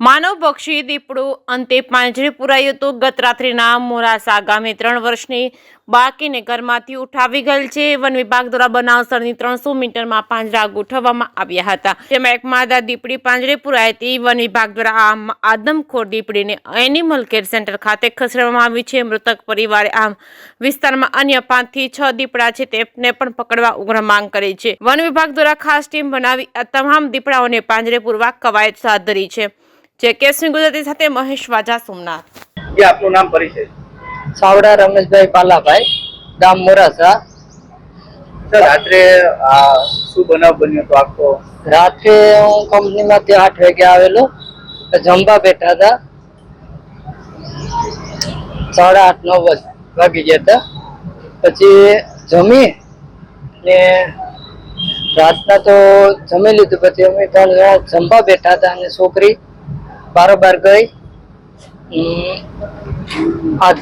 માનવ પક્ષી દીપડું અંતે પાંજરે પુરાયું હતું। ગત રાત્રિના મોરાસા ગામે 3 વર્ષની બાળકીને ઘરમાંથી ઉઠાવી ગયેલ છે। વન વિભાગ દ્વારા બનાવ સ્થળની 300 મીટરમાં પાંજરા ગોઠવવામાં આવ્યા હતા, જેમાં એક માદા દીપડી પાંજરે પુરાઈ હતી। વન વિભાગ દ્વારા આ આદમખોર દીપડીને એનિમલ કેર સેન્ટર ખાતે ખસેડવામાં આવી છે। મૃતક પરિવારે આ વિસ્તારમાં અન્ય 5 થી 6 દીપડા છે તેમને પણ પકડવા ઉગ્ર માંગ કરી છે। વન વિભાગ દ્વારા ખાસ ટીમ બનાવી આ તમામ દીપડાઓને પાંજરે પૂરવા કવાયત હાથ ધરી છે। કેસની ગુજરાતી સાથે મહેશ વાજા, સોમનાથ। ये आपનું નામ પરિचय? चावड़ा रमेशभाई पालाभाई, गाम मोरासा। सर रात्रे શું બનાવ બન્યો તો આખો? रात्रे हूँ कंपनी में 8 वागे आवेलो, जमवा बैठा था। 8:30-9 वागी गया, પછી જમી ને રાતના તો જમી લીધું। પછી અમે 3 જણા જમવા બેઠા હતા અને છોકરી બારોબાર ગઈ હાથ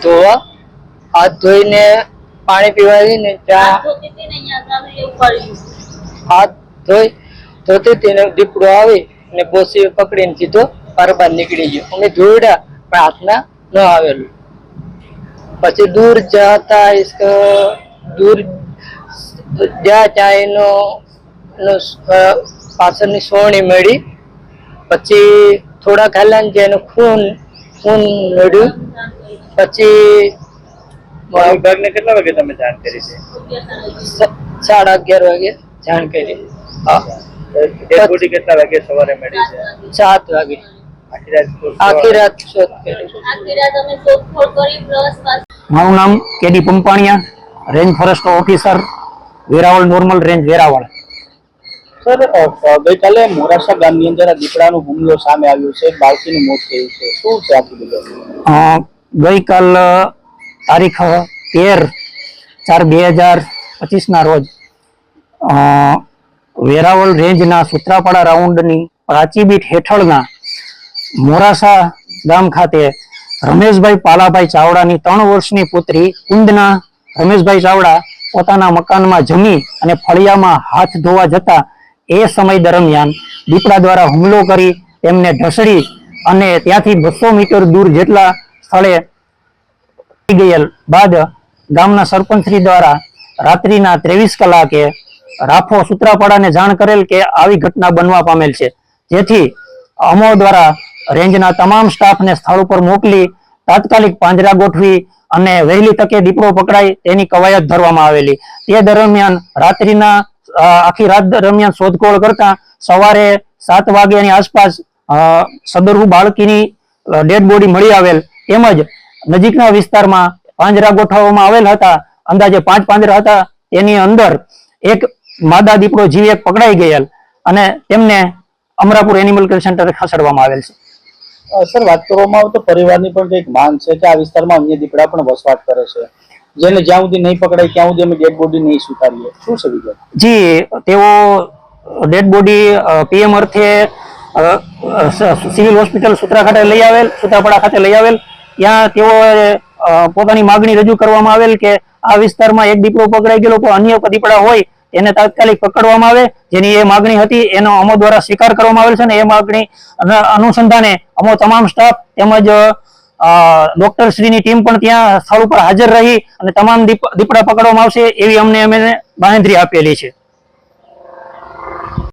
ધોઈને પાણી પીવા ને ત્યાં હાથ ધોતી તેને દીપડો આવી ને બોસી પકડીને સીધો બારોબાર નીકળી ગયો। અમે દોડ્યા પણ હાથમાં ન આવેલું। પછી દૂર જતા દૂર જ્યાં ત્યાં એનો પાછળની સોણી મળી। પછી થોડા ખાલા ને એનું ખૂન મળ્યું। પછી વિભાગને કેટલા વાગે તમે જાણ કરી છે? 11:30 વાગે જાણ કરી। ડેડ બોડી કેટલા વાગે સવારે મળી છે? 7 વાગે। આખી રાત શોધ કરી। મારું નામ K D Pampaniya, range forest officer, Veraval normal range Veraval. Sir ગઈકાલે મોરાસા ગામની અંદર આ દીપડાનો હુમલો સામે આવ્યો છે, બાળકીનું મોત થયું છે, શું છે આખી વિગત? ગઈકાલ તારીખ 13/4/2025 ના રોજ વેરાવળ રેન્જના સુત્રાપાડા રાઉન્ડની પ્રાચી બીટ હેઠળના મોરાસા ગામ ખાતે રમેશભાઈ પાલાભાઈ ચાવડાની 3 વર્ષની પુત્રી કુંદના રમેશભાઈ ચાવડા પોતાના મકાનમાં જમી અને ફળિયામાં હાથ ધોવા જતા એ સમય દરમિયાન દીપડા દ્વારા હુમલો કરી તેમને ઢસડી અને ત્યાંથી 200 મીટર દૂર જેટલા સ્થળે ગયેલ બાદ ગામના સરપંચશ્રી દ્વારા રાત્રિના 23 કલાકે રાફો સુત્રાપાડાને જાણ કરેલ કે આવી ઘટના બનવા પામેલ છે, જેથી અમો દ્વારા રેન્જના તમામ સ્ટાફને સ્થળ ઉપર મોકલી તાત્કાલિક પાંજરા ગોઠવી અને વહેલી તકે દીપડો પકડાય તેની કવાયત ધરવામાં આવેલી। તે દરમિયાન રાત્રિના આખી રાત દરમિયાન શોધખોળ કરતા સવારે 7 વાગ્યાની આસપાસ સદરુ બાળકીની ડેડ બોડી મળી આવેલ, તેમજ નજીકના વિસ્તારમાં પાંજરા ગોઠવવામાં આવેલ હતા। અંદાજે 5 પાંજરા હતા, તેની અંદર એક માદા દીપડો જીવ એક પકડાઈ ગયેલ અને તેમને અમરાપુર એનિમલ કેર સેન્ટરે ખસેડવામાં આવેલ છે। સર વાત કરવામાં આવે તો પરિવારની પણ કંઈક માંગ છે કે આ વિસ્તારમાં અન્ય દીપડા પણ વસવાટ કરે છે, જેને જ્યાં સુધી નહીં પકડાય ત્યાં સુધી અમે ડેડ બોડી નહીં સ્વીકારીએ, શું છે વિગત? જી, તેઓ ડેડ બોડી પીએમ અર્થે સિવિલ હોસ્પિટલ સુત્રાપાડા ખાતે લઈ આવેલ। ત્યાં તેઓ પોતાની માગણી રજૂ કરવામાં આવેલ કે આ વિસ્તારમાં એક દીપડો પકડાઈ ગયેલો પણ અન્ય દીપડા હોય એને તાત્કાલિક પકડવામાં આવે, જેની એ માગણી હતી એનો અમો દ્વારા સ્વીકાર કરવામાં આવેલ છે અને એ માગણી અનુસંધાને અમો તમામ સ્ટાફ તેમજ ડોક્ટર શ્રીની ટીમ પણ ત્યાં સ્થળ ઉપર હાજર રહી અને તમામ દીપડા પકડવામાં આવશે એવી અમે બાંહેધરી આપેલી છે।